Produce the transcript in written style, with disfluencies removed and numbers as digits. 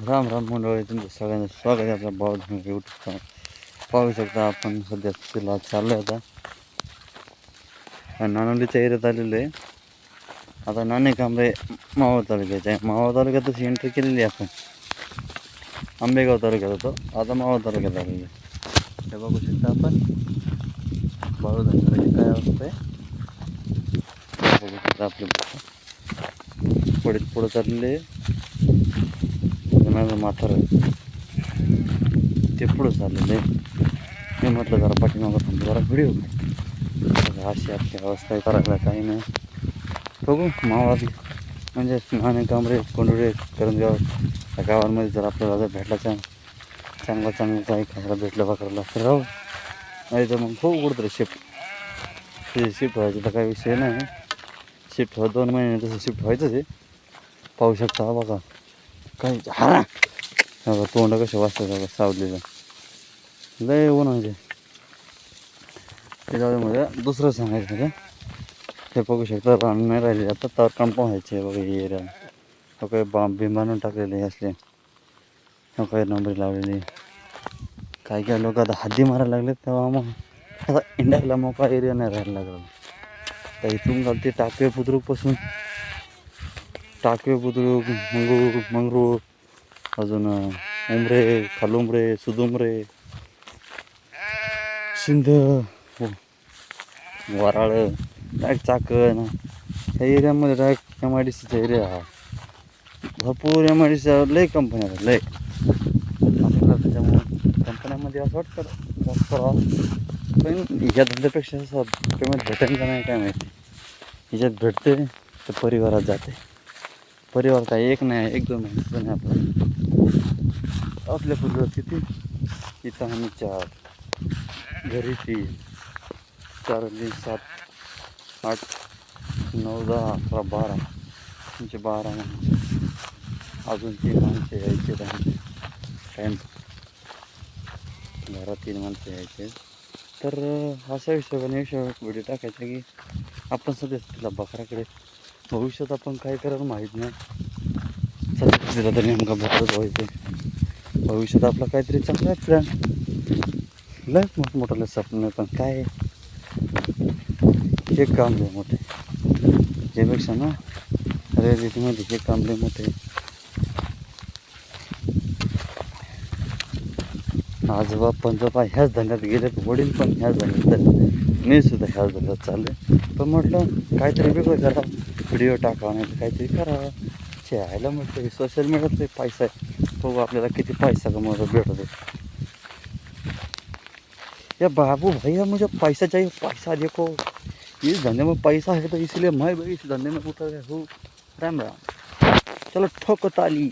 राम राम मंडळी, तुमचं सगळ्यांचं स्वागत आहे आपल्या भाऊ यूट्यूब चॅनल. पाहू शकता आपण सध्या तिला चाललो आता नानवलीच्या एरियात आलेलो आहे. आता नाणे कांबळे मावळ तालुक्याचे आहे. मावळ तालुक्यात तशी एंट्री केलेली आहे आपण. आंबेगाव तालुक्यात होतो, आता मावळ तालुक्यात आलेलो आहे. हे बघू शकता आपण बाळू धनगराची काय अवस्था आहे. बघू शकता आपले पुढे चाललेले माझं म्हातार ते पुढं चाललेलं आहे. मी म्हटलं जरा पाठीमागं थांबतो, जरा व्हिडिओ काढ. अशी आपली अवस्था करायला काही नाही. बघू मावा म्हणजे नाणे कांबळे कोंडुळे करंजगाव या गावांमध्ये जर आपल्याला जर भेटला चांगला काही खायला भेटलं बकराला तर राहू, नाही तर मग खूप कुठतरी शिफ्ट व्हायचं तर काही विषय नाही. शिफ्ट व्हा 2 महिने तसं शिफ्ट व्हायचंच आहे. पाहू शकता बघा काही हारा तोंड कसे वाचतात बघा सावलीला लय ऊन म्हणजे. त्याच्यामध्ये दुसरं सांगायचं म्हणजे हे बघू शकता रान नाही राहिले आता, तर कंपाऊंड व्हायचे बघा हे एरिया. काही बिंब बांधून टाकलेले असले, काही नंबरी लावलेली. काही लोक आता हद्दी मारायला लागले, तेव्हा मग आता इंडियाला मोका एरिया नाही राहायला लागला. तर इथून घालते टाकवे बुद्रुक मंगरूळ अजून उमरे खालुमरे सुदुमरे शिंद वराळ डायरेक्ट चाकण ह्या एरियामध्ये डायरेक्ट MIDCचा एरिया हा. भरपूर MIDCच्या लय कंपन्या आहेत लय. आपल्याला त्याच्यामुळं कंपन्यामध्ये असं वाटतं जास्त करावं, पण ह्या धंद्यापेक्षा असं पेमेंट भेटेल का नाही काय माहिती. ह्याच्यात भेटते तर परिवारात जाते. परिवार काय एक नाही 1-2 महिन्याचं नाही आपलं. आपल्या परिवारात किती इथं आम्ही 4 घरी 3 4 7 8 9 10 11 12 तुमचे 12 माणसं अजून 3 माणसं यायचे टाईम घरात 3 माणसं यायचे. तर अशा विषयाने व्हिडिओ टाकायचा की आपण सध्या तिला बकराकडे भविष्यात आपण काय करायला माहीत नाही. सध्या तिला तर नेमका बकरच व्हायचे. भविष्यात आपला काहीतरी चांगला प्लॅन लय मोठमोठाले स्वप्न, पण काय हे काम लय मोठे यापेक्षा ना रियालिटीमध्ये हे काम लय मोठे. आजोबा पंजोबा ह्याच धंद्यात गेले, वडील पण ह्याच धंद्यात, मी सुद्धा ह्याच धंद्यात चालले. पण म्हटलं काहीतरी वेगळं करा, व्हिडिओ टाकावा नाही तर काहीतरी करावं. यायला म्हटलं सोशल मीडियात पैसा आहे, बघू आपल्याला किती पैसा कमवायला भेटतो. या बाबू भैया मुझे पैसा चाहिए, पैसा देखो इस धंधे में पैसा है, तो इसलिए मैं भी इस धंधे में उतर गया हूँ. राम राम, चलो ठोको ताली.